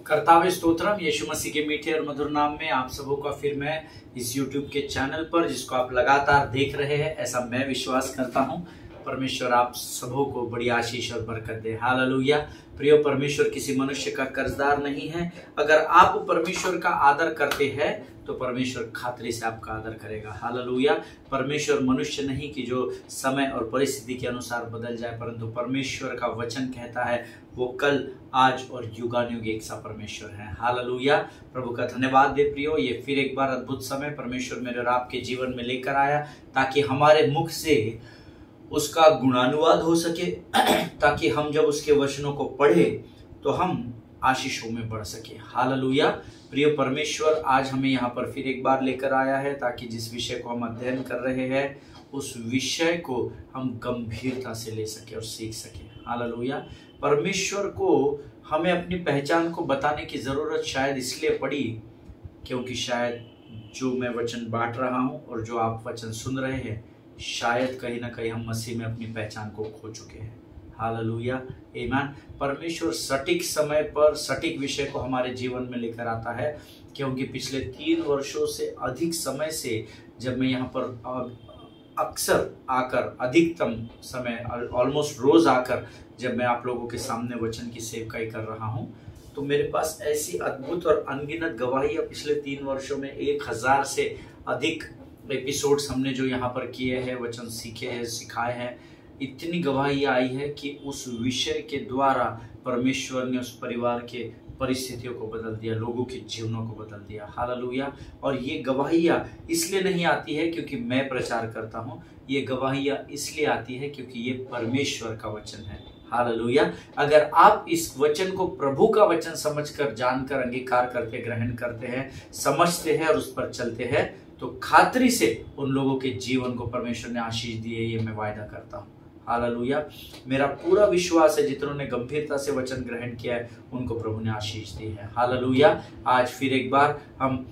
कर्तावे स्तोत्रम यीशु मसीह के मीठे और मधुर नाम में आप सबों का फिर मैं इस YouTube के चैनल पर जिसको आप लगातार देख रहे हैं, ऐसा मैं विश्वास करता हूं। परमेश्वर आप सबों को बड़ी आशीष और बरकत दे। हालेलुया। प्रियो, परमेश्वर किसी मनुष्य का कर्जदार नहीं है। अगर आप परमेश्वर का आदर करते हैं तो परमेश्वर खातरी से आपका आदर करेगा। हालेलुया। परमेश्वर मनुष्य नहीं कि जो समय और परिस्थिति के अनुसार बदल जाए, परंतु परमेश्वर का वचन कहता है वो कल, आज और युगानुयुग एक सा परमेश्वर है। हालेलुया। प्रभु का धन्यवाद दे प्रियो, ये फिर एक बार अद्भुत समय परमेश्वर मेरे और आपके जीवन में लेकर आया ताकि हमारे मुख से उसका गुणानुवाद हो सके, ताकि हम जब उसके वचनों को पढ़े तो हम आशीषों में बढ़ सके। हालेलुया। प्रिय परमेश्वर आज हमें यहाँ पर फिर एक बार लेकर आया है ताकि जिस विषय को हम अध्ययन कर रहे हैं उस विषय को हम गंभीरता से ले सके और सीख सके। हालेलुया। परमेश्वर को हमें अपनी पहचान को बताने की जरूरत शायद इसलिए पड़ी क्योंकि शायद जो मैं वचन बांट रहा हूँ और जो आप वचन सुन रहे हैं, शायद कहीं ना कहीं हम मसीह में अपनी पहचान को खो चुके हैं। हालेलुया। आमीन। परमेश्वर सटीक समय पर सटीक विषय को हमारे जीवन में लेकर आता है, क्योंकि पिछले 3 वर्षों से अधिक समय से जब मैं यहाँ पर अक्सर आकर, अधिकतम समय ऑलमोस्ट रोज आकर जब मैं आप लोगों के सामने वचन की सेवकाई कर रहा हूँ, तो मेरे पास ऐसी अद्भुत और अनगिनत गवाहियाँ पिछले 3 वर्षों में 1000 से अधिक एपिसोड्स हमने जो यहाँ पर किए हैं, वचन सीखे हैं, सिखाए हैं, इतनी गवाही आई है कि उस विषय के द्वारा परमेश्वर ने उस परिवार के परिस्थितियों को बदल दिया, लोगों के जीवनों को बदल दिया। हालेलुया। और ये गवाहियाँ इसलिए नहीं आती है क्योंकि मैं प्रचार करता हूँ, ये गवाहियाँ इसलिए आती है क्योंकि ये परमेश्वर का वचन है। हालेलुया। अगर आप इस वचन को प्रभु का वचन समझकर, जानकर, अंगीकार करते, ग्रहण करते हैं, समझते हैं और उस पर चलते हैं, तो खातरी से उन लोगों के जीवन को परमेश्वर ने आशीष दी है, ये मैं वायदा करता हूँ। हालेलुया। मेरा पूरा विश्वास है जितनों ने गंभीरता से वचन ग्रहण किया है उनको प्रभु ने आशीष दी है। हालेलुया। आज फिर एक बार हम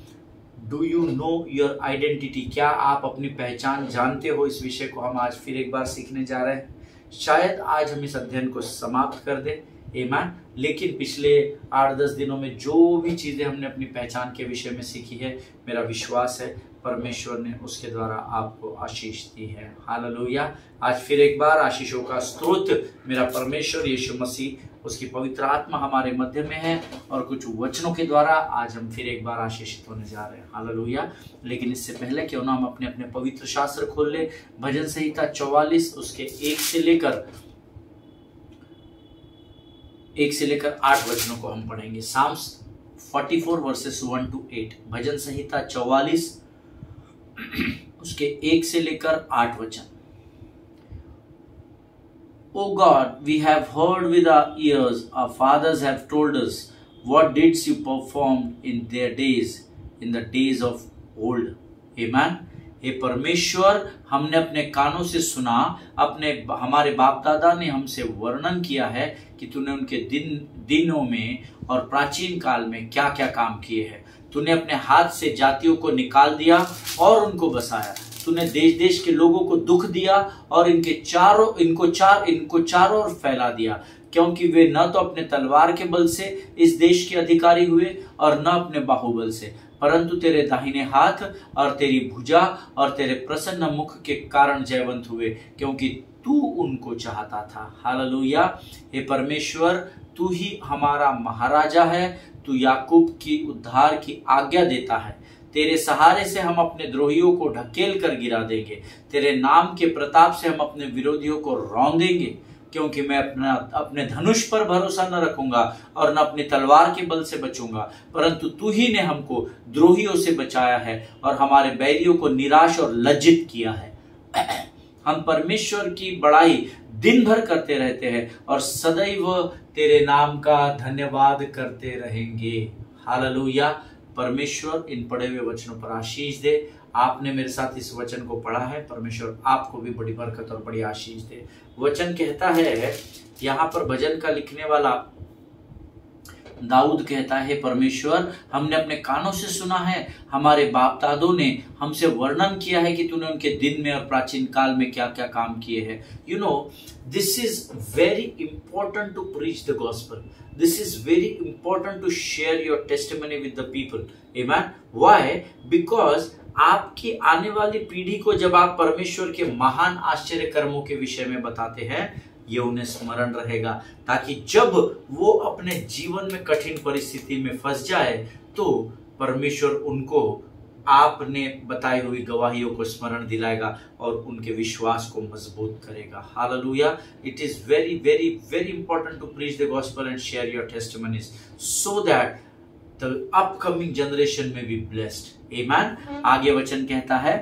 do you know your identity, क्या आप अपनी पहचान जानते हो, इस विषय को हम आज फिर एक बार सीखने जा रहे हैं। शायद आज हम इस अध्ययन को समाप्त कर दें, आमीन। लेकिन पिछले 8-10 दिनों में जो भी चीजें हमने अपनी पहचान के विषय में सीखी है, मेरा विश्वास है परमेश्वर ने उसके द्वारा आपको आशीष दी है। हालेलुया। आज फिर एक बार आशीषों का स्रोत मेरा परमेश्वर यीशु मसीह, उसकी पवित्र आत्मा हमारे मध्य में है और कुछ वचनों के द्वारा आज हम फिर एक बार आशीषित होने जा रहे हैं। हालेलुया। लेकिन इससे पहले क्यों ना हम अपने अपने पवित्र शास्त्र खोल ले। भजन संहिता 44 उसके 1 से लेकर 8 वचनों को हम पढ़ेंगे। Psalms 44 verses 1 to 8। भजन संहिता 44 उसके 1 से लेकर 8 वचन। O God, we have heard with our ears, our fathers have told us, what deeds you performed in their days, in the days of old. Amen. हे परमेश्वर, हमने अपने कानों से सुना, हमारे बाप दादा ने हमसे वर्णन किया है कि तूने उनके दिनों में और प्राचीन काल में क्या क्या काम किए हैं। तूने अपने हाथ से जातियों को निकाल दिया और उनको बसाया। तूने देश देश के लोगों को दुख दिया और इनको चारों ओर फैला दिया, क्योंकि वे न तो अपने तलवार के बल से इस देश के अधिकारी हुए और न अपने बाहुबल से, परंतु तेरे दाहिने हाथ और तेरी भुजा और तेरे प्रसन्न मुख के कारण जयवंत हुए, क्योंकि तू उनको चाहता था। हालेलुया। हे परमेश्वर, तू ही हमारा महाराजा है। तू याकूब की उद्धार की आज्ञा देता है। तेरे सहारे से हम अपने द्रोहियों को ढकेल कर गिरा देंगे। तेरे नाम के प्रताप से हम अपने विरोधियों को रौंदेंगे, क्योंकि मैं अपने धनुष पर भरोसा न रखूंगा और न अपनी तलवार के बल से बचूंगा, परंतु तू ही ने हमको द्रोहियों से बचाया है और हमारे बैरियों को निराश और लज्जित किया है। हम परमेश्वर की बड़ाई दिन भर करते रहते हैं और सदैव तेरे नाम का धन्यवाद करते रहेंगे। हालेलुया। परमेश्वर इन पढ़े हुए वचनों पर आशीष दे। आपने मेरे साथ इस वचन को पढ़ा है, परमेश्वर आपको भी बड़ी बरकत और बड़ी आशीष दे। वचन कहता है यहाँ पर, भजन का लिखने वाला दाऊद कहता है, परमेश्वर हमने अपने कानों से सुना है, हमारे बाप दादों ने हमसे वर्णन किया है कि तूने उनके दिन में और प्राचीन काल में क्या क्या काम किए हैं। You know, this is very important to preach the gospel. This is very important to share your testimony with the people. Amen. Why? Because आपकी आने वाली पीढ़ी को जब आप परमेश्वर के महान आश्चर्य कर्मों के विषय में बताते हैं, ये उन्हें स्मरण रहेगा, ताकि जब वो अपने जीवन में कठिन परिस्थिति में फंस जाए तो परमेश्वर उनको आपने बताई हुई गवाहियों को स्मरण दिलाएगा और उनके विश्वास को मजबूत करेगा. हालेलुया. It is very very very important to preach the gospel and share your testimonies so that the upcoming generation may be blessed. आमीन. आगे वचन कहता है,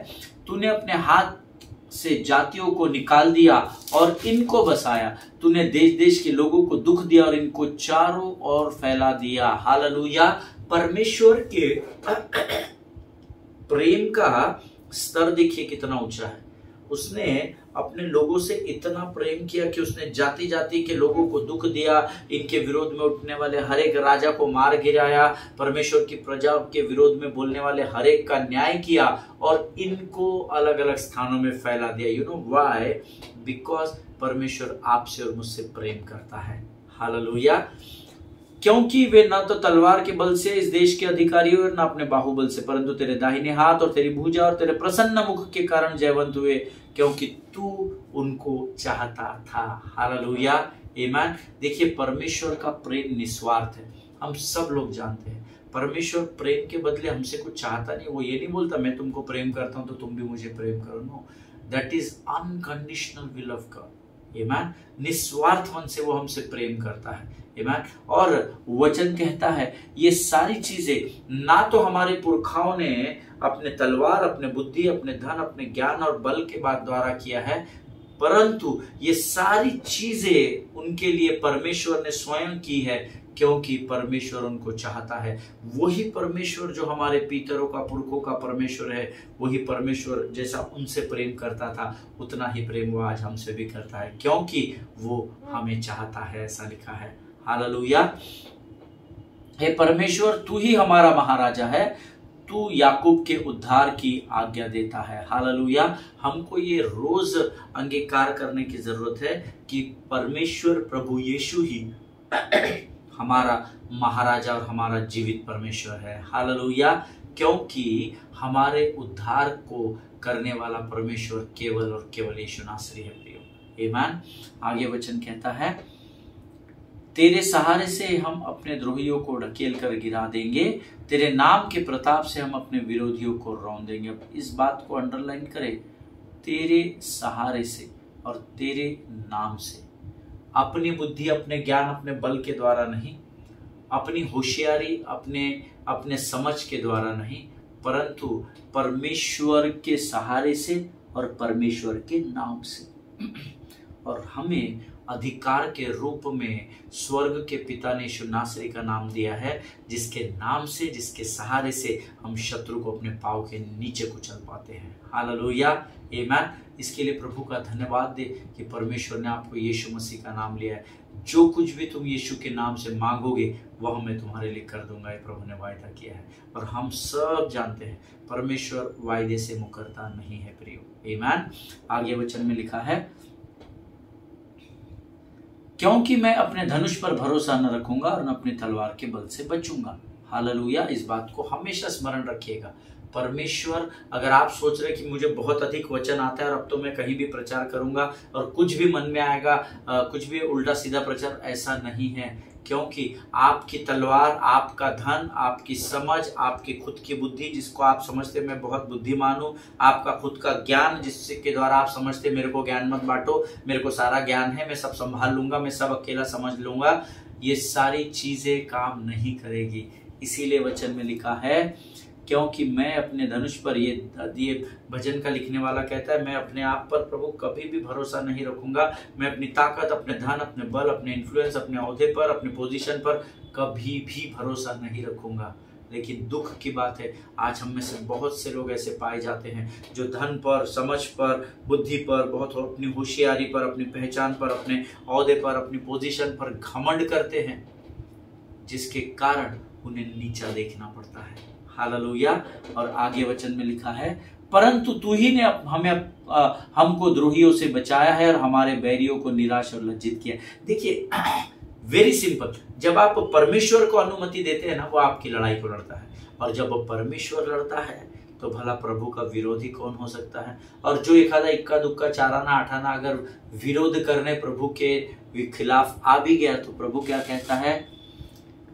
तूने अपने हाथ से जातियों को निकाल दिया और इनको बसाया, तूने देश देश के लोगों को दुख दिया और इनको चारों ओर फैला दिया. हालेलुया. परमेश्वर के प्रेम का स्तर देखिए कितना ऊंचा है. उसने अपने लोगों से इतना प्रेम किया कि उसने जाति जाति के लोगों को दुख दिया, इनके विरोध में उठने वाले हर एक राजा को मार गिराया, परमेश्वर की प्रजा के विरोध में बोलने वाले हर एक का न्याय किया और इनको अलग अलग स्थानों में फैला दिया. You know why? बिकॉज परमेश्वर आपसे और मुझसे प्रेम करता है. हालेलुया. क्योंकि वे न तो तलवार के बल से इस देश के अधिकारी हुए, न अपने बाहुबल से, परंतु तेरे दाहिने हाथ और तेरी भुजा और तेरे प्रसन्न मुख के कारण जयवंत हुए, क्योंकि तू उनको चाहता था. हालेलुया. आमीन. देखिए, परमेश्वर का प्रेम निस्वार्थ है. हम सब लोग जानते हैं परमेश्वर प्रेम के बदले हमसे कुछ चाहता नहीं. वो ये नहीं बोलता मैं तुमको प्रेम करता हूं तो तुम भी मुझे प्रेम करो. No, that is unconditional will of God. आमीन. निस्वार्थ मन से वो हमसे प्रेम करता है. आमीन. और वचन कहता है, ये सारी चीजें ना तो हमारे पुरखाओं ने अपने तलवार, अपने बुद्धि, अपने धन, अपने ज्ञान और बल के बाद द्वारा किया है, परंतु ये सारी चीजें उनके लिए परमेश्वर ने स्वयं की है, क्योंकि परमेश्वर उनको चाहता है. वही परमेश्वर जो हमारे पितरों का, पुरखों का परमेश्वर है, वही परमेश्वर जैसा उनसे प्रेम करता था उतना ही प्रेम वो आज हमसे भी करता है, क्योंकि वो हमें चाहता है. ऐसा लिखा है. हालेलुया. हे परमेश्वर, तू ही हमारा महाराजा है, तू याकूब के उद्धार की आज्ञा देता है. हालेलुया. हमको ये रोज अंगीकार करने की जरूरत है कि परमेश्वर प्रभु यीशु ही हमारा महाराजा और हमारा जीवित परमेश्वर है. हालेलुया. क्योंकि हमारे उद्धार को करने वाला परमेश्वर केवल और केवल यीशु नासरी है. प्रियो. आमीन. आगे वचन कहता है, तेरे सहारे से हम अपने द्रोहियों को ढकेल कर गिरा देंगे, तेरे नाम के प्रताप से हम अपने विरोधियों को रौंद देंगे. अब इस बात को अंडरलाइन करें, तेरे सहारे से और तेरे नाम से. अपनी बुद्धि, अपने ज्ञान, अपने बल के द्वारा नहीं, अपनी होशियारी, अपने समझ के द्वारा नहीं, परंतु परमेश्वर के सहारे से और परमेश्वर के नाम से. और हमें अधिकार के रूप में स्वर्ग के पिता ने यीशु नासरी का नाम दिया है, जिसके नाम से, जिसके सहारे से हम शत्रु को अपने पांव के नीचे कुचल पाते हैं. हालेलुया. आमीन. इसके लिए प्रभु का धन्यवाद दे कि परमेश्वर ने आपको यीशु मसीह का नाम लिया है. जो कुछ भी तुम यीशु के नाम से मांगोगे वह मैं तुम्हारे लिए कर दूंगा, ये प्रभु ने वायदा किया है. और हम सब जानते हैं परमेश्वर वायदे से मुकरता नहीं है. प्रियो. आमीन. आगे वचन में लिखा है, क्योंकि मैं अपने धनुष पर भरोसा न रखूंगा और न अपनी तलवार के बल से बचूंगा. हालेलुया. इस बात को हमेशा स्मरण रखिएगा. परमेश्वर, अगर आप सोच रहे कि मुझे बहुत अधिक वचन आता है और अब तो मैं कहीं भी प्रचार करूंगा और कुछ भी मन में आएगा, कुछ भी उल्टा सीधा प्रचार, ऐसा नहीं है. क्योंकि आपकी तलवार, आपका धन, आपकी समझ, आपकी खुद की बुद्धि, जिसको आप समझते मैं बहुत बुद्धिमान हूँ, आपका खुद का ज्ञान, जिसके द्वारा आप समझते मेरे को ज्ञान मत बांटो, मेरे को सारा ज्ञान है, मैं सब संभाल लूंगा, मैं सब अकेला समझ लूंगा, ये सारी चीजें काम नहीं करेगी. इसीलिए वचन में लिखा है, क्योंकि मैं अपने धनुष पर, ये भजन का लिखने वाला कहता है, मैं अपने आप पर प्रभु कभी भी भरोसा नहीं रखूंगा. मैं अपनी ताकत, अपने धन, अपने बल, अपने इन्फ्लुएंस, अपने ओहदे पर, अपने पोजीशन पर कभी भी भरोसा नहीं रखूंगा. लेकिन दुख की बात है, आज हम में से बहुत से लोग ऐसे पाए जाते हैं जो धन पर, समझ पर, बुद्धि पर, बहुत अपनी होशियारी पर, अपनी पहचान पर, अपने ओहदे पर, अपनी पोजीशन पर घमंड करते हैं, जिसके कारण उन्हें नीचा देखना पड़ता है। हालेलुया। और आगे वचन में लिखा है, परंतु तू ही ने हमको द्रोहियों से बचाया है और हमारे बैरियों को निराश और लज्जित किया। देखिए, वेरी सिंपल, जब आप परमेश्वर को अनुमति देते हैं ना, वो आपकी लड़ाई को लड़ता है, और जब परमेश्वर लड़ता है तो भला प्रभु का विरोधी कौन हो सकता है। और जो एक आधा इक्का दुक्का चाराना आठाना अगर विरोध करने प्रभु के खिलाफ आ भी गया, तो प्रभु क्या कहता है,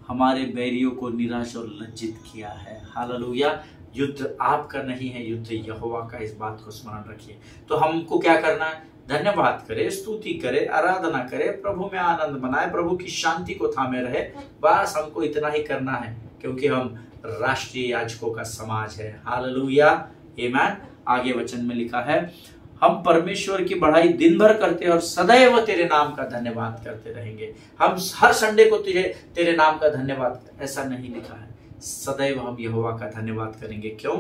हमारे बैरियों को निराश और लज्जित किया है। हालेलुया। युद्ध आपका नहीं है, युद्ध यहोवा का, इस बात को स्मरण रखिए। तो हमको क्या करना है, धन्यवाद करे, स्तुति करे, आराधना करे, प्रभु में आनंद मनाए, प्रभु की शांति को थामे रहे। बस हमको इतना ही करना है, क्योंकि हम राष्ट्रीय याजकों का समाज है। हालेलुया, आमीन। आगे वचन में लिखा है, हम परमेश्वर की बढ़ाई दिन भर करते हैं और सदैव तेरे नाम का धन्यवाद करते रहेंगे। हम हर संडे को तेरे नाम का धन्यवाद, ऐसा नहीं लिखा है, सदैव हम यहोवा का धन्यवाद करेंगे। क्यों?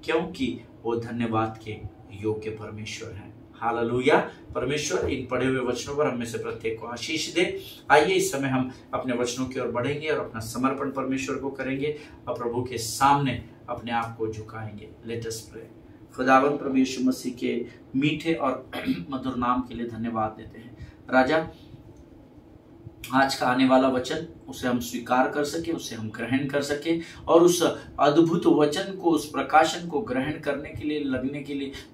क्योंकि वो धन्यवाद के योग्य परमेश्वर हैं। हालेलुया। परमेश्वर इन पढ़े हुए वचनों पर हमें से प्रत्येक को आशीष दे। आइए इस समय हम अपने वचनों की ओर बढ़ेंगे और अपना समर्पण परमेश्वर को करेंगे और प्रभु के सामने अपने आप को झुकाएंगे। Let us pray. खुदावंद प्रभु यीशु मसीह के मीठे और मधुर नाम के लिए धन्यवाद देते हैं। राजा, आज का आने वाला वचन उसे हम स्वीकार कर सके, उसे हम ग्रहण कर सके, और उस अद्भुत वचन को, उस प्रकाशन को ग्रहण करने के लिए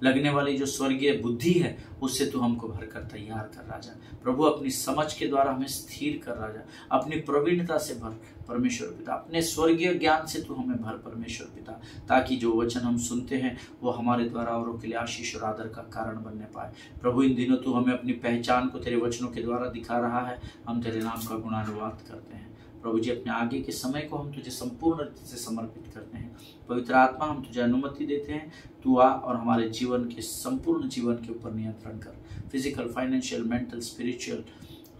लगने वाली जो स्वर्गीय बुद्धि है, उससे तू हमको भरकर तैयार कर राजा। प्रभु, अपनी समझ के द्वारा हमें स्थिर कर राजा, अपनी प्रवीणता से भर परमेश्वर पिता, अपने स्वर्गीय ज्ञान से तू हमें भर परमेश्वर पिता, ताकि जो वचन हम सुनते हैं वो हमारे द्वारा औरों के लिए आशीष और आदर का कारण बनने पाए। प्रभु, इन दिनों तू हमें अपनी पहचान को तेरे वचनों के द्वारा दिखा रहा है, हम तेरे नाम का गुणानुवाद करते हैं। प्रभु जी, अपने आगे के समय को हम तुझे संपूर्ण रीति से समर्पित करते हैं। पवित्र आत्मा, हम तुझे अनुमति देते हैं, तू आ और हमारे जीवन के संपूर्ण जीवन के ऊपर नियंत्रण कर। फिजिकल, फाइनेंशियल, मेंटल, स्पिरिचुअल,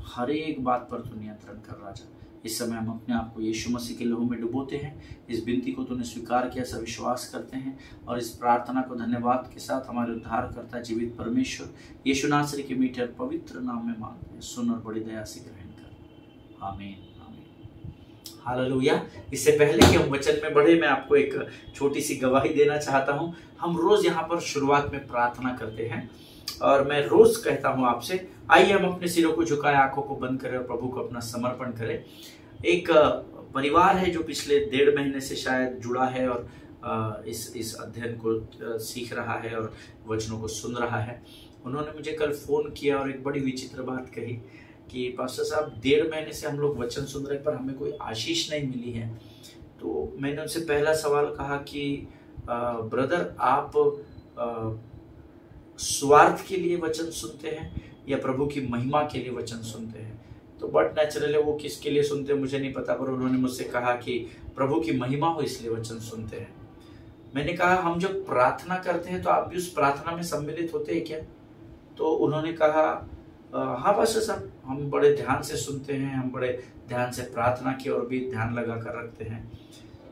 हर एक बात पर तू नियंत्रण कर राजा। इस समय हम अपने आप को यीशु मसीह के लहू में डुबोते हैं। इस विनती को तूने स्वीकार किया, ऐसा विश्वास करते हैं, और इस प्रार्थना को धन्यवाद के साथ हमारे उद्धारकर्ता जीवित परमेश्वर यीशु नासरी के मीठे और पवित्र नाम में मांगते हैं। सुन और बड़ी दया से ग्रहण कर। आमीन। हालेलुया। इससे पहले कि हम वचन में बढ़े, मैं आपको एक छोटी सी गवाही देना चाहता हूं। हम रोज यहाँ पर शुरुआत में प्रार्थना करते हैं, और मैं रोज कहता हूं आपसे, आइए हम अपने सिरों को झुकाएं, आंखों को बंद करें और प्रभु को अपना समर्पण करें। एक परिवार है जो पिछले 1.5 महीने से शायद जुड़ा है और इस अध्ययन को सीख रहा है और वचनों को सुन रहा है। उन्होंने मुझे कल फोन किया और एक बड़ी विचित्र बात कही कि पास्टर साहब, 1.5 महीने से हम लोग वचन सुन रहे हैं पर हमें कोई आशीष नहीं मिली है। तो मैंने उनसे पहला सवाल कहा कि ब्रदर, आप स्वार्थ के लिए वचन सुनते हैं या प्रभु की महिमा के लिए वचन सुनते हैं? तो बट नेचुरल है, वो किसके लिए सुनते हैं मुझे नहीं पता, पर उन्होंने मुझसे कहा कि प्रभु की महिमा हो इसलिए वचन सुनते हैं। मैंने कहा, हम जब प्रार्थना करते हैं तो आप भी उस प्रार्थना में सम्मिलित होते हैं क्या? तो उन्होंने कहा, हाँ पास्टर साहब, हम बड़े ध्यान से सुनते हैं, हम बड़े ध्यान से प्रार्थना की ओर भी ध्यान लगा कर रखते हैं।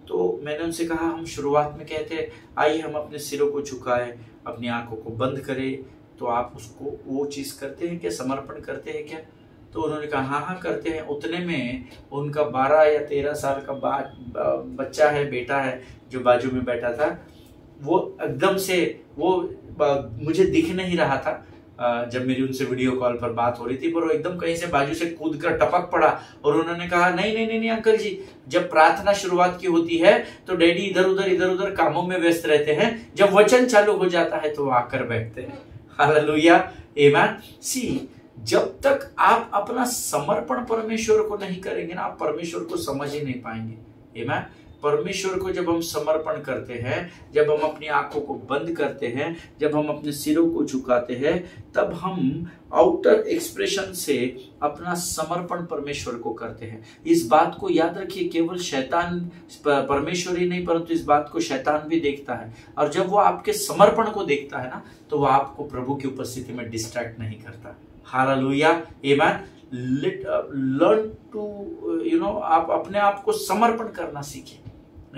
तो मैंने उनसे कहा, हम शुरुआत में कहते हैं आइए हम अपने सिरों को झुकाएं, अपनी आंखों को बंद करें, तो आप उसको वो चीज करते हैं क्या, समर्पण करते हैं क्या? तो उन्होंने कहा हाँ हाँ करते हैं। उतने में उनका 12 या 13 साल का बच्चा है, बेटा है, जो बाजू में बैठा था, वो एकदम से वो मुझे दिख नहीं रहा था जब मेरी उनसे वीडियो कॉल पर बात हो रही थी, पर वो एकदम कहीं से बाजू से कूद कर टपक पड़ा और उन्होंने कहा, नहीं नहीं नहीं नहीं अंकल जी, जब प्रार्थना शुरुआत की होती है तो डैडी इधर उधर कामों में व्यस्त रहते हैं, जब वचन चालू हो जाता है तो वो आकर बैठते हैं। हालेलुया, आमीन। सी, जब तक आप अपना समर्पण परमेश्वर को नहीं करेंगे ना, आप परमेश्वर को समझ ही नहीं पाएंगे। आमीन। परमेश्वर को जब हम समर्पण करते हैं, जब हम अपनी आंखों को बंद करते हैं, जब हम अपने सिरों को झुकाते हैं, तब हम आउटर एक्सप्रेशन से अपना समर्पण परमेश्वर को करते हैं। इस बात को याद रखिए, केवल शैतान, परमेश्वर ही नहीं परंतु इस बात को शैतान भी देखता है, और जब वो आपके समर्पण को देखता है ना, तो वो आपको प्रभु की उपस्थिति में डिस्ट्रैक्ट नहीं करता। हालेलुया, आमीन। लर्न टू आप अपने आप को समर्पण करना सीखें।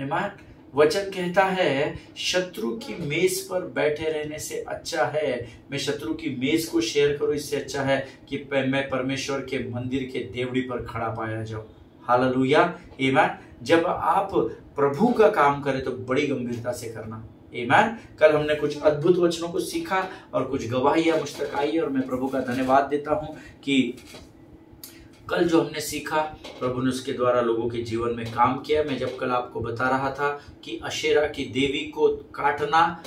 आमीन। वचन कहता है, शत्रु की मेज पर बैठे रहने से अच्छा है मैं शत्रु की मेज को शेयर करूं, इससे अच्छा है कि मैं परमेश्वर के मंदिर के देवड़ी पर खड़ा पाया जाऊं। हालेलुया, आमीन। जब आप प्रभु का काम करें तो बड़ी गंभीरता से करना, आमीन। कल हमने कुछ अद्भुत वचनों को सीखा और कुछ गवाहियां मुझ तक आई और मैं प्रभु का धन्यवाद देता हूं कि कल जो हमने सीखा प्रभु ने उसके द्वारा लोगों के जीवन में काम किया। मैं जब कल आपको बता रहा था कि अशेरा की देवी को काटना,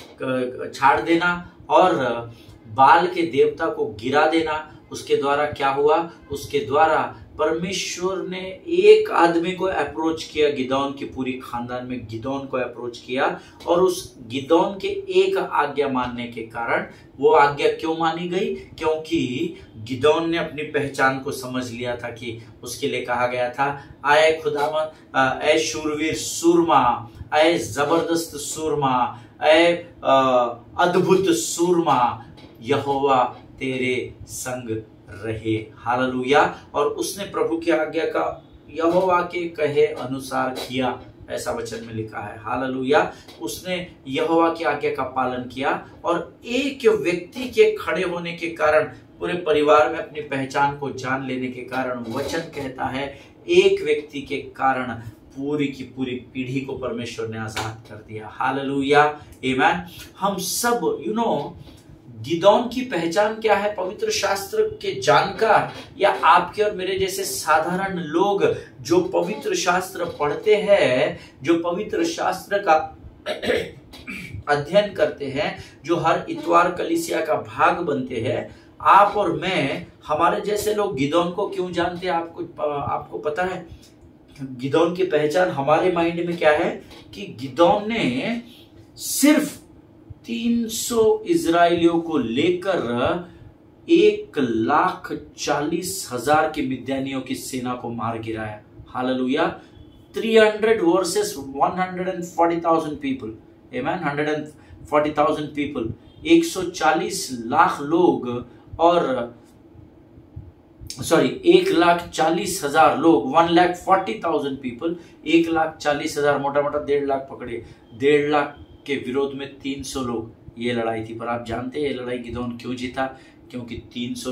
छाड़ देना और बाल के देवता को गिरा देना, उसके द्वारा क्या हुआ, उसके द्वारा परमेश्वर ने एक आदमी को अप्रोच किया, गिदौन की पूरी खानदान में गिदौन को अप्रोच किया और उस गिदौन के एक आज्ञा मानने के कारण, वो आज्ञा क्यों मानी गई, क्योंकि गिदौन ने अपनी पहचान को समझ लिया था कि उसके लिए कहा गया था, आए खुदावन, ऐ शूरवीर सूरमा, ऐ जबरदस्त सूरमा, ऐ अद्भुत सूरमा, यहोवा तेरे संग रहे, हालेलुया। और उसने प्रभु की आज्ञा का यहोवा के कहे अनुसार किया, ऐसा वचन में लिखा है, हालेलुया। उसने यहोवा की आज्ञा का पालन किया और एक व्यक्ति के खड़े होने के कारण, पूरे परिवार में अपनी पहचान को जान लेने के कारण, वचन कहता है एक व्यक्ति के कारण पूरी की पूरी पीढ़ी को परमेश्वर ने आजाद कर दिया, हालेलुया, आमीन। हम सब गिदौन की पहचान क्या है? पवित्र शास्त्र के जानकार या आपके और मेरे जैसे साधारण लोग जो पवित्र शास्त्र पढ़ते हैं, जो पवित्र शास्त्र का अध्ययन करते हैं, जो हर इतवार कलीसिया का भाग बनते हैं, आप और मैं, हमारे जैसे लोग गिदौन को क्यों जानते हैं? आपको पता है? गिदौन की पहचान हमारे माइंड में क्या है कि गिदौन ने सिर्फ 300 इजराइलियों को लेकर 1,40,000 के मिद्यानियों की सेना को मार गिराया, हालेलुया। 300 वर्सेस 140,000 पीपल, आमीन, 140,000 पीपल, 140 लाख लोग और 1,40,000 लोग, 1,40,000 पीपल, 1,40,000, मोटा मोटा 1.5 लाख पकड़े, 1.5 लाख के विरोध में 300 लोग, ये लड़ाई थी। पर आप जानते हैं ये लड़ाई गिदौन क्यों जीता? क्योंकि 300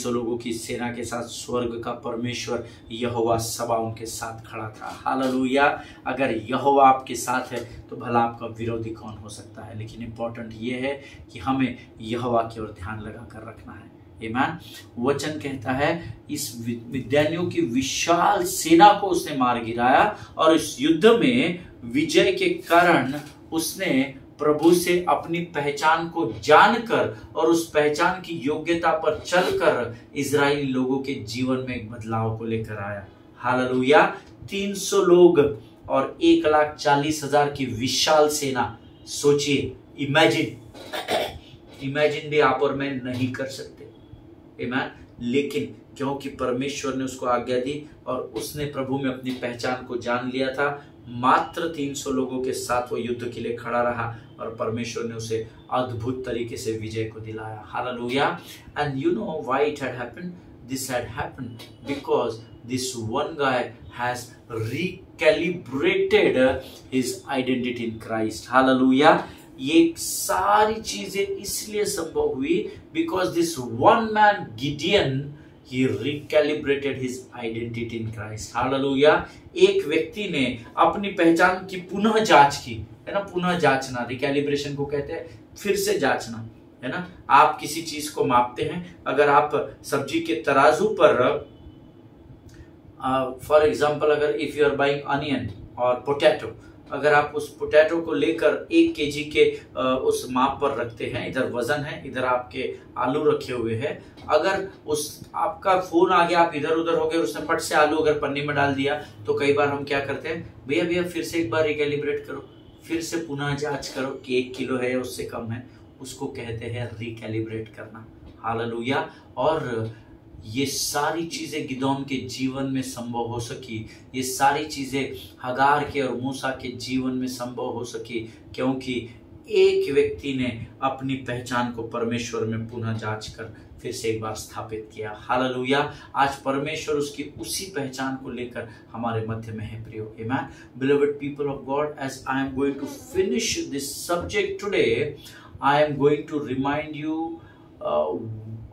लोगों की सेना के साथ स्वर्ग का परमेश्वर यहोवा सभा उनके साथ खड़ा था, हालेलुया। अगर यहोवा आपके साथ है तो भला आपका विरोधी कौन हो सकता है? लेकिन इंपॉर्टेंट ये है कि हमें यहोवा की ओर ध्यान लगा कर रखना है, आमीन। वचन कहता है इस मिद्यानियों की विशाल सेना को उसने मार गिराया और इस युद्ध में विजय के कारण उसने प्रभु से अपनी पहचान को जानकर और उस पहचान की योग्यता पर चलकर इजरायली लोगों के जीवन में एक बदलाव को लेकर आया, हालेलुया। 300 लोग और 1,40,000 की विशाल सेना, सोचिए, इमेजिन भी आप और मैं नहीं कर सकते, आमीन। लेकिन क्योंकि परमेश्वर ने उसको आज्ञा दी और उसने प्रभु में अपनी पहचान को जान लिया था, मात्र 300 लोगों के साथ वो युद्ध के लिए खड़ा रहा और परमेश्वर ने उसे अद्भुत तरीके से विजय को दिलाया, hallelujah. And you know why it had happened? This had happened because this one guy has recalibrated his identity in Christ, hallelujah. ये सारी चीजें इसलिए संभव हुई because this one man Gideon, he recalibrated his identity in Christ, hallelujah. एक व्यक्ति ने अपनी पहचान की पुनः जांच की, है ना, पुनः जांचना, रिकैलिब्रेशन को कहते हैं फिर से जांचना, है ना। आप किसी चीज को मापते हैं, अगर आप सब्जी के तराजू पर, फॉर एग्जाम्पल, अगर if you are buying onion और पोटैटो, अगर आप उस पोटैटो को लेकर 1 केजी के उस माप पर रखते हैं, इधर वजन है, इधर आपके आलू रखे हुए हैं, अगर उस आपका फोन आ गया, आप इधर उधर हो गए, उसने फट से आलू अगर पन्नी में डाल दिया, तो कई बार हम क्या करते हैं, भैया फिर से एक बार रिकैलिब्रेट करो, फिर से पुनः जांच करो कि 1 किलो है या उससे कम है, उसको कहते हैं रिकैलिब्रेट करना, हालेलुया। और ये सारी चीजें गिदौन के जीवन में संभव हो सकी, ये सारी चीजें हगार के और मूसा के जीवन में संभव हो सकी क्योंकि एक व्यक्ति ने अपनी पहचान को परमेश्वर में पुनः जांच कर फिर से एक बार स्थापित किया, हालेलुया। आज परमेश्वर उसकी उसी पहचान को लेकर हमारे मध्य में है, प्रियो, आमीन। Beloved people of God, as I am going to finish this subject today, I am going to remind you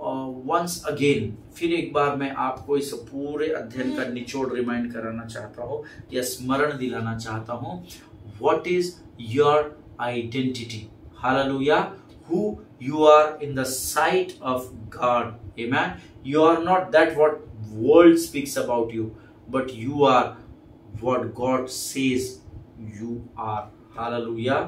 once again, फिर एक बार मैं आपको इस पूरे अध्ययन का निचोड़ रिमाइंड कराना चाहता हूँ या स्मरण दिलाना चाहता हूँ. What is your identity? Hallelujah. Who you are in the sight of God. Amen. You are not that what world speaks about you, but you are what God says you are. Hallelujah.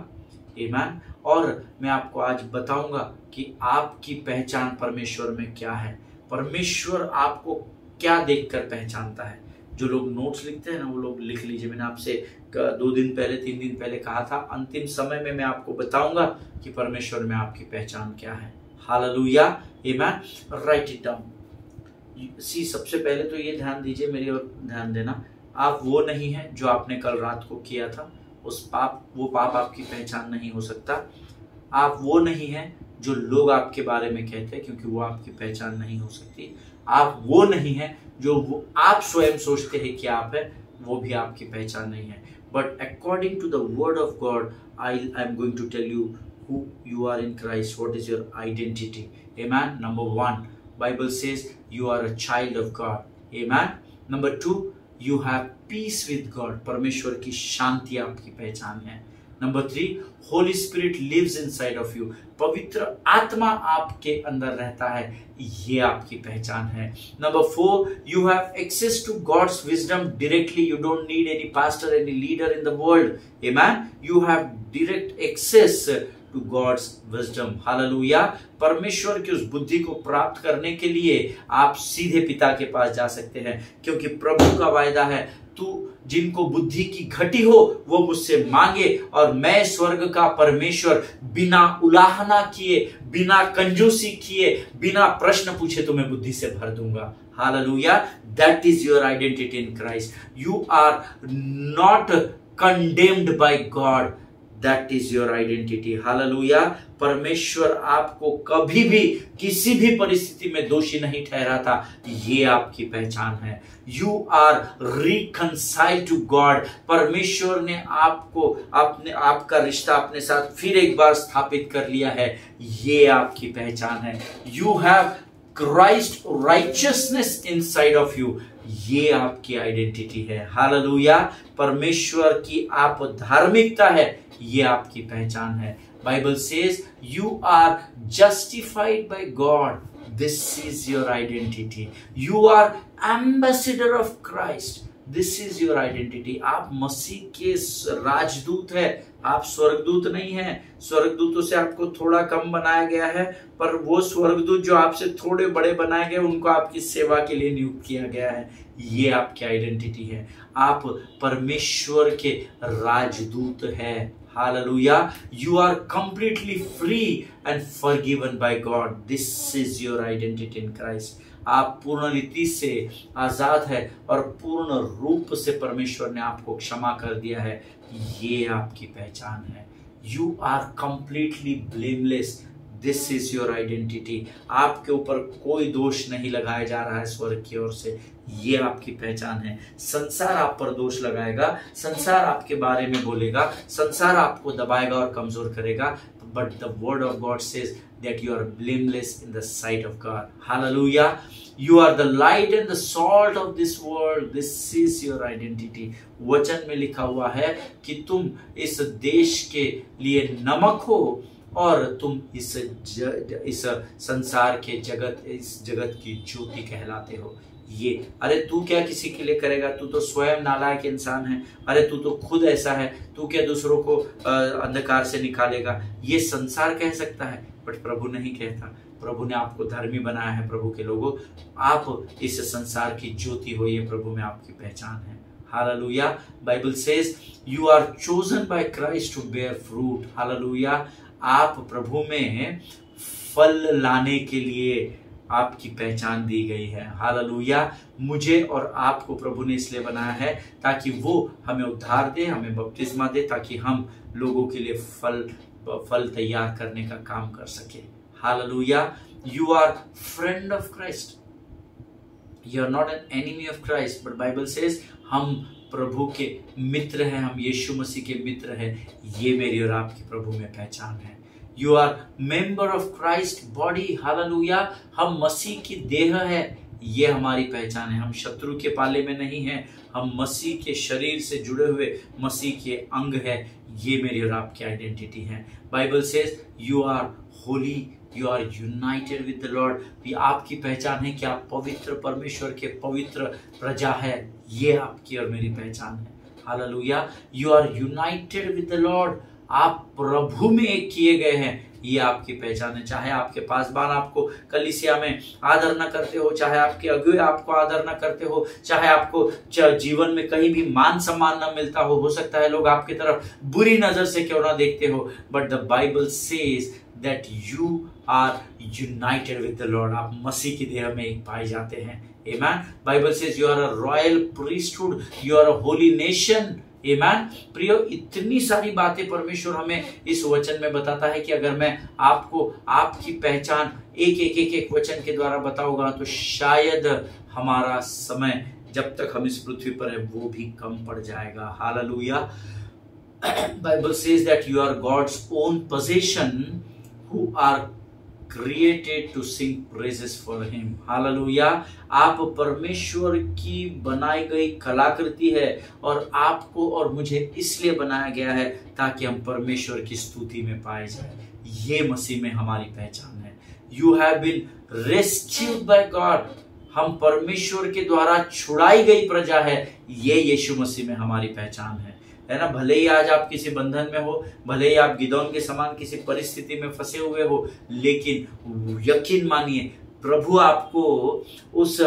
Amen. और मैं आपको आज बताऊंगा कि आपकी पहचान परमेश्वर में क्या है. परमेश्वर आपको क्या देखकर पहचानता है. जो लोग नोट्स लिखते हैं ना, वो लोग लिख लीजिए. मैंने आपसे 2 दिन पहले 3 दिन पहले कहा था, अंतिम समय में मैं आपको बताऊंगा कि परमेश्वर में आपकी पहचान क्या है. Hallelujah. Amen. Write it down. See, सबसे पहले तो ये ध्यान दीजिए, मेरी ओर ध्यान देना. आप वो नहीं है जो आपने कल रात को किया था. वो पाप आपकी पहचान नहीं हो सकता. आप वो नहीं है जो लोग आपके बारे में कहते हैं, क्योंकि वो आपकी पहचान नहीं हो सकती. आप वो नहीं है जो वो आप स्वयं सोचते हैं कि आप है, वो भी आपकी पहचान नहीं है. But according to the word of God, I am going to tell you who you are in Christ. What is your identity? Amen. Number 1, Bible says you are a child of God. Amen. Number 2, you have peace with God. परमेश्वर की शांति आपकी पहचान है. Number 3, Holy Spirit lives inside of you. पवित्र आत्मा आपके अंदर रहता है, ये आपकी पहचान है. Number 4, you have access to God's wisdom directly. You don't need any pastor, any leader in the world. Amen. You have direct access to God's wisdom. Hallelujah. परमेश्वर की उस बुद्धि को प्राप्त करने के लिए आप सीधे पिता के पास जा सकते हैं, क्योंकि प्रभु का वायदा है, तू जिनको बुद्धि की घटी हो वो मुझसे मांगे और मैं स्वर्ग का परमेश्वर बिना उलाहना किए, बिना कंजूसी किए, बिना प्रश्न पूछे तुम्हें बुद्धि से भर दूंगा. Hallelujah. That is your identity in Christ. You are not condemned by God. That is your identity. Hallelujah. परमेश्वर आपको कभी भी किसी भी परिस्थिति में दोषी नहीं ठहराता, ये आपकी पहचान है. You are reconciled to God. परमेश्वर ने आपका रिश्ता अपने साथ फिर एक बार स्थापित कर लिया है, ये आपकी पहचान है. You have Christ righteousness inside of you. ये आपकी आइडेंटिटी है. हालेलुया. परमेश्वर की आप धार्मिकता है, ये आपकी पहचान है. Bible says you are justified by God. This is your identity. You are ambassador of Christ. This is your identity. आप मसीह के राजदूत है, आप स्वर्गदूत नहीं है. स्वर्गदूतों से आपको थोड़ा कम बनाया गया है, पर वो स्वर्गदूत जो आपसे थोड़े बड़े बनाए गए, उनको आपकी सेवा के लिए नियुक्त किया गया है. ये आपकी आइडेंटिटी है. आप परमेश्वर के राजदूत है. Hallelujah. You are completely free and forgiven by God. This is your identity in Christ. आप पूर्ण रीति से आजाद है और पूर्ण रूप से परमेश्वर ने आपको क्षमा कर दिया है, ये आपकी पहचान है. You are completely blameless. This is your identity. आपके ऊपर कोई दोष नहीं लगाया जा रहा है स्वर्ग की ओर से, ये आपकी पहचान है. संसार आप पर दोष लगाएगा, संसार आपके बारे में बोलेगा, संसार आपको दबाएगा और कमजोर करेगा, but the word of God says that you are blameless in the sight of God. Hallelujah. You are the light and the salt of this world. This is your identity. वचन में लिखा हुआ है कि तुम इस देश के लिए नमक हो और तुम इस संसार के इस जगत की ज्योति कहलाते हो. ये अरे तू क्या किसी के लिए करेगा, तू तो स्वयं नालायक इंसान है, अरे तू तो खुद ऐसा है, तू क्या दूसरों को अंधकार से निकालेगा, ये संसार कह सकता है, बट प्रभु नहीं कहता. प्रभु ने आपको धर्मी बनाया है. प्रभु के लोगों, आप इस संसार की ज्योति हो, ये प्रभु में आपकी पहचान है. Hallelujah. Bible says you are chosen by Christ to bear fruit. Hallelujah. आप प्रभु में फल लाने के लिए आपकी पहचान दी गई है. हालेलुया. मुझे और आपको प्रभु ने इसलिए बनाया है ताकि वो हमें उद्धार दे, हमें बपतिस्मा दे, ताकि हम लोगों के लिए फल तैयार करने का काम कर सके. Hallelujah. You are friend of Christ. You are not an enemy of Christ, but Bible says हम प्रभु के मित्र हैं, हम यीशु मसीह के मित्र हैं. ये मेरी और आपकी प्रभु में पहचान है. You are member of Christ body, hallelujah. हम मसीह की देह है, ये हमारी पहचान है। हम शत्रु के पाले में नहीं हैं, हम मसीह के शरीर से जुड़े हुए मसीह के अंग है। ये मेरी और आपकी आइडेंटिटी है। Bible says you are holy, you are united with the Lord. भी आपकी पहचान है कि आप पवित्र परमेश्वर के पवित्र प्रजा है। ये आपकी और मेरी पहचान है, hallelujah. You are united with the Lord, आप प्रभु में एक किए गए हैं, ये आपकी पहचान है। चाहे आपके पासबान आपको कलीसिया में आदर न करते हो, चाहे आपके अगुए आपको आदर न करते हो, चाहे आपको जीवन में कहीं भी मान सम्मान न मिलता हो सकता है लोग आपकी तरफ बुरी नजर से क्यों ना देखते हो, but the Bible says that you are united with the Lord. आप मसीह की देह में एक पाए जाते हैं। Amen. Bible says you are a royal priesthood, you are a holy nation. Amen. प्रियो, इतनी सारी बातें परमेश्वर हमें इस वचन में बताता है कि अगर मैं आपको आपकी पहचान एक वचन के द्वारा बताऊंगा तो शायद हमारा समय जब तक हम इस पृथ्वी पर है वो भी कम पड़ जाएगा। Hallelujah. Bible says that you are God's own position who are created to sing praises for him, hallelujah। आप परमेश्वर की बनाई गई कलाकृति है और आपको और मुझे इसलिए बनाया गया है ताकि हम परमेश्वर की स्तुति में पाए जाए। ये मसीह में हमारी पहचान है। You have been rescued by God, हम परमेश्वर के द्वारा छुड़ाई गई प्रजा है। ये यीशु मसीह में हमारी पहचान है ना। भले ही आज आप किसी बंधन में हो, भले ही आप गिदोन के समान किसी परिस्थिति में फंसे हुए हो, लेकिन यकीन मानिए प्रभु आपको उस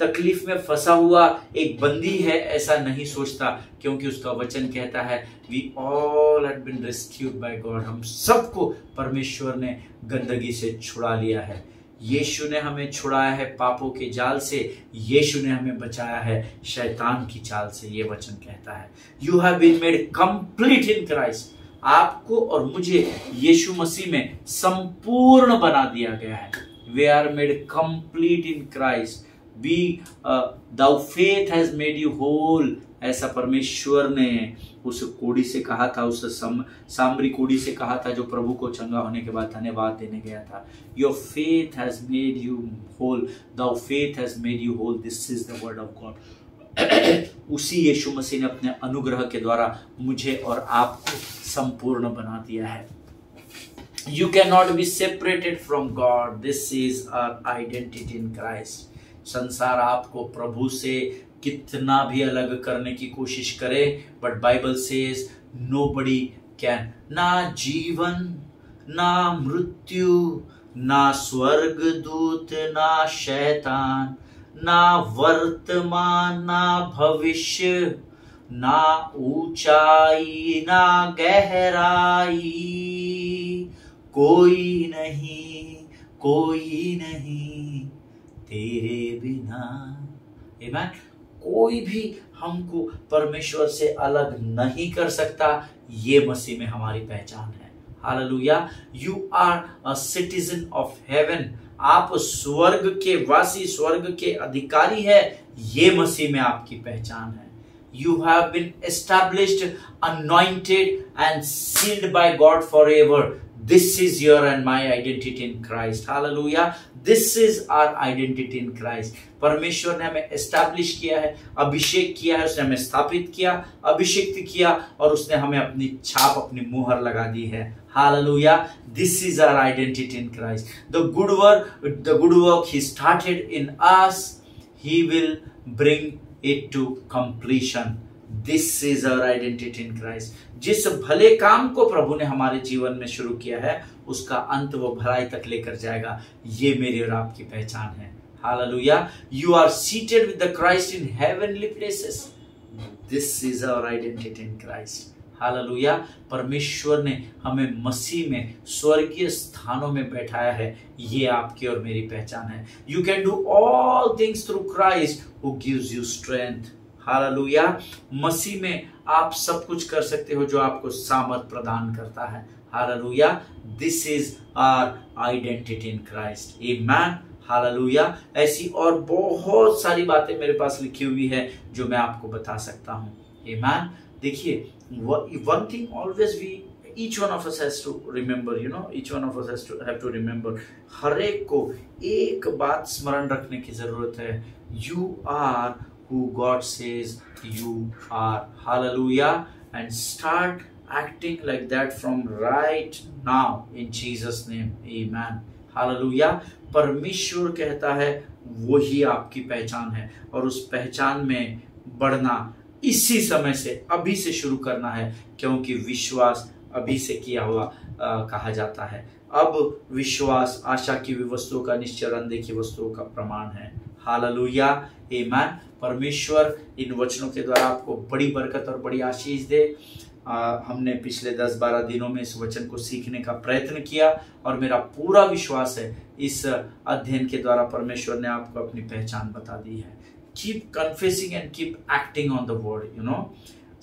तकलीफ में फंसा हुआ एक बंदी है ऐसा नहीं सोचता, क्योंकि उसका वचन कहता है we all have been rescued by God. हम सबको परमेश्वर ने गंदगी से छुड़ा लिया है। यीशु ने हमें छुड़ाया है पापों के जाल से, यीशु ने हमें बचाया है शैतान की चाल से। ये वचन कहता है you have been made complete in Christ. आपको और मुझे यीशु मसीह में संपूर्ण बना दिया गया है। We are made complete in Christ. By the faith has made you whole, ऐसा परमेश्वर ने उस कोड़ी से कहा था, उस सामरी कोड़ी से कहा था जो प्रभु को चंगा होने के बाद धन्यवाद देने गया था। Your faith has made you whole, the faith has made you whole, this is the word of God. उसी यीशु मसीह ने अपने अनुग्रह के द्वारा मुझे और आपको संपूर्ण बना दिया है। You can not be separated from God, this is our identity in Christ. संसार आपको प्रभु से कितना भी अलग करने की कोशिश करे, but Bible says nobody can. ना जीवन, ना मृत्यु, ना स्वर्ग दूत, ना शैतान, ना वर्तमान, ना भविष्य, ना ऊंचाई, ना गहराई, कोई नहीं तेरे बिना। आमीन। कोई भी हमको परमेश्वर से अलग नहीं कर सकता। ये मसीह में हमारी पहचान है। Hallelujah. You are a citizen of heaven, आप स्वर्ग के वासी, स्वर्ग के अधिकारी है। ये मसीह में आपकी पहचान है। You have been established, anointed and sealed by God forever. This is your and my identity in Christ. Hallelujah. This is our identity in Christ. परमेश्वर ने हमें एस्टैब्लिश किया है, अभिषेक किया है, उसने हमें स्थापित किया, अभिषेक किया और उसने हमें अपनी छाप, अपनी मुहर लगा दी है। Hallelujah. This is our identity in Christ. The good work He started in us, He will bring it to completion. This is our identity in Christ. जिस भले काम को प्रभु ने हमारे जीवन में शुरू किया है उसका अंत वो भलाई तक लेकर जाएगा। ये मेरी और आपकी पहचान है। Hallelujah. You are seated with the Christ in heavenly places. This is our identity in Christ. Hallelujah. परमेश्वर ने हमें मसीह में स्वर्गीय स्थानों में बैठाया है। ये आपकी और मेरी पहचान है। You can do all things through Christ who gives you strength. Hallelujah. मसीह में आप सब कुछ कर सकते हो जो आपको सामर्थ प्रदान करता है। Hallelujah. This is our identity in Christ. Amen. Hallelujah. ऐसी और बहुत सारी बातें मेरे पास लिखी हुई है जो मैं आपको बता सकता हूँ। Amen. देखिए, one thing always we each one of us has to remember, each one of us has to have to remember, हर एक को एक बात स्मरण रखने की जरूरत है, you are who God says you are. Hallelujah. And start acting like that from right now in Jesus name. Amen. Hallelujah. परमेश्वर कहता है वही आपकी पहचान है, और उस पहचान में बढ़ना इसी समय से, अभी से शुरू करना है, क्योंकि विश्वास अभी से किया हुआ कहा जाता है। अब विश्वास आशा की वस्तुओं का निश्चय, अनदेखी वस्तुओं का प्रमाण है। हालेलुया, आमीन। परमेश्वर इन वचनों के द्वारा आपको बड़ी बरकत और बड़ी आशीष दे। हमने पिछले 10-12 दिनों में इस वचन को सीखने का प्रयत्न किया, और मेरा पूरा विश्वास है इस अध्ययन के द्वारा परमेश्वर ने आपको अपनी पहचान बता दी है। Keep confessing and keep acting on the word,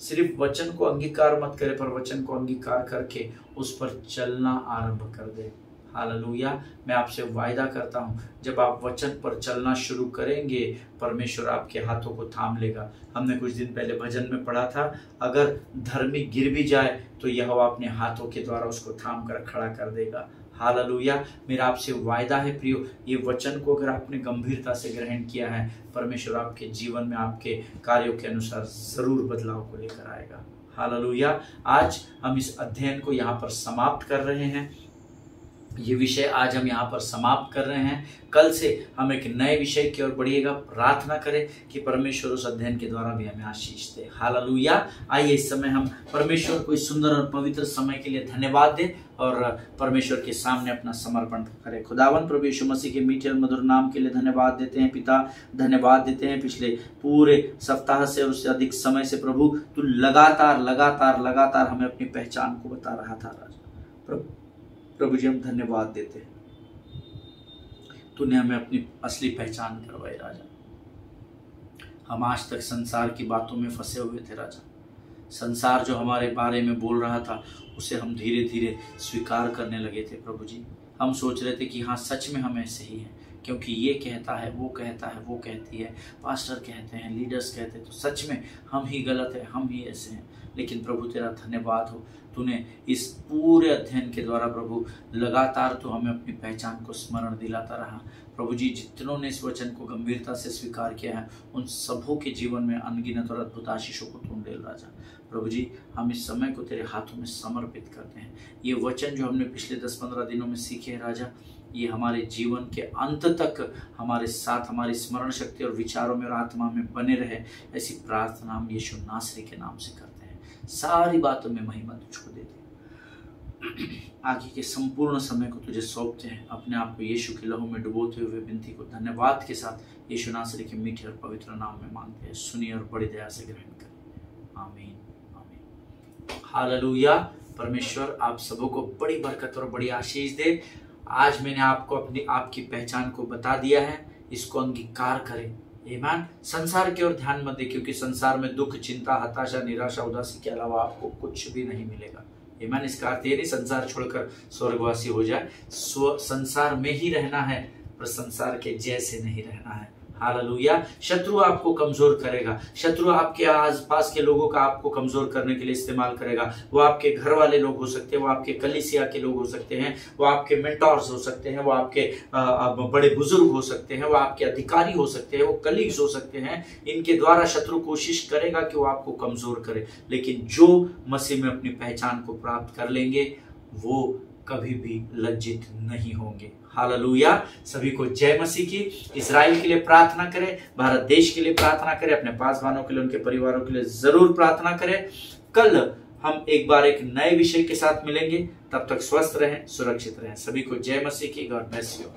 सिर्फ वचन को अंगीकार मत करे, पर वचन को अंगीकार करके उस पर चलना आरंभ कर दे। हालेलुया। मैं आपसे वायदा करता हूं, जब आप वचन पर चलना शुरू करेंगे, परमेश्वर आपके हाथों को थाम लेगा। हमने कुछ दिन पहले भजन में पढ़ा था, अगर धर्मी गिर भी जाए तो यहोवा अपने हाथों के द्वारा उसको थाम कर खड़ा कर देगा। हालेलुया। मेरा आपसे वायदा है प्रियो, ये वचन को अगर आपने गंभीरता से ग्रहण किया है, परमेश्वर आपके जीवन में आपके कार्यों के अनुसार जरूर बदलाव को लेकर आएगा। हालेलुया। आज हम इस अध्ययन को यहाँ पर समाप्त कर रहे हैं। ये विषय आज हम यहाँ पर समाप्त कर रहे हैं। कल से हम एक नए विषय की ओर बढ़िएगा। प्रार्थना करें कि परमेश्वर उस अध्ययन के द्वारा भी हमें आशीष दे। हालेलुया। आइए इस समय हम परमेश्वर को इस सुंदर और पवित्र समय के लिए धन्यवाद दें और परमेश्वर के सामने अपना समर्पण करें। खुदावन प्रभु यीशु मसीह के मीठे और मधुर नाम के लिए धन्यवाद देते हैं पिता। धन्यवाद देते हैं पिछले पूरे सप्ताह से और उससे अधिक समय से प्रभु तू लगातार लगातार लगातार हमें अपनी पहचान को बता रहा था। राजा प्रभु जी हम धन्यवाद देते हैं, तूने हमें अपनी असली पहचान करवाई। राजा हम आज तक संसार की बातों में फंसे हुए थे। राजा संसार जो हमारे बारे में बोल रहा था उसे हम धीरे धीरे स्वीकार करने लगे थे। प्रभु जी हम सोच रहे थे कि हाँ सच में हम ऐसे ही हैं, क्योंकि ये कहता है, वो कहता है, वो कहती है, पास्टर कहते हैं, लीडर्स कहते हैं, तो सच में हम ही गलत हैं, हम ही ऐसे हैं। लेकिन प्रभु तेरा धन्यवाद हो, तूने इस पूरे अध्ययन के द्वारा प्रभु लगातार तो हमें अपनी पहचान को स्मरण दिलाता रहा। प्रभु जी जितनों ने इस वचन को गंभीरता से स्वीकार किया है, उन सबों के जीवन में अनगिनत और अद्भुत आशीषों को तू दे राजा। प्रभु जी हम इस समय को तेरे हाथों में समर्पित करते हैं। ये वचन जो हमने पिछले 10-15 दिनों में सीखे हैं राजा, ये हमारे जीवन के अंत तक हमारे साथ, हमारी स्मरण शक्ति और विचारों में और आत्मा में बने रहे, ऐसी प्रार्थना हम यीशु नासरी के नाम से करते हैं। सारी बातों में महिमा तुझको देते, आगे के संपूर्ण समय को तुझे सौंपते हैं। अपने आप को यीशु के लहू में डुबोते हुए विनती को धन्यवाद के साथ यीशु नासरी के मीठे और पवित्र नाम में मांगते हैं। सुनिए और बड़ी दया से ग्रहण करें। आमीन आमीन। हालेलुया। परमेश्वर आप सबों को बड़ी बरकत और बड़ी आशीष दे। आज मैंने आपको अपनी आपकी पहचान को बता दिया है, इसको अंगीकार करें। आमीन। संसार की ओर ध्यान मत दे, क्योंकि संसार में दुख, चिंता, हताशा, निराशा, उदासी के अलावा आपको कुछ भी नहीं मिलेगा। आमीन। इसका अर्थ ये नहीं संसार छोड़कर स्वर्गवासी हो जाए। संसार में ही रहना है, पर संसार के जैसे नहीं रहना है। हालेलुया। शत्रु आपको कमजोर करेगा, शत्रु आपके आसपास के लोगों का आपको कमजोर करने के लिए इस्तेमाल करेगा। वो आपके घर वाले लोग हो सकते हैं, वो आपके कलीसिया के लोग हो सकते हैं, वो आपके मेंटोर्स हो सकते हैं, वो आपके बड़े बुजुर्ग हो सकते हैं, वो आपके अधिकारी हो सकते हैं, वो कलीग्स हो सकते हैं। इनके द्वारा शत्रु कोशिश करेगा कि वो आपको कमजोर करे, लेकिन जो मसीह में अपनी पहचान को प्राप्त कर लेंगे वो कभी भी लज्जित नहीं होंगे। हालेलुया। सभी को जय मसीह की। इजराइल के लिए प्रार्थना करें, भारत देश के लिए प्रार्थना करें, अपने पासवानों के लिए, उनके परिवारों के लिए जरूर प्रार्थना करें। कल हम एक बार एक नए विषय के साथ मिलेंगे। तब तक स्वस्थ रहें, सुरक्षित रहें। सभी को जय मसीह की। God bless you.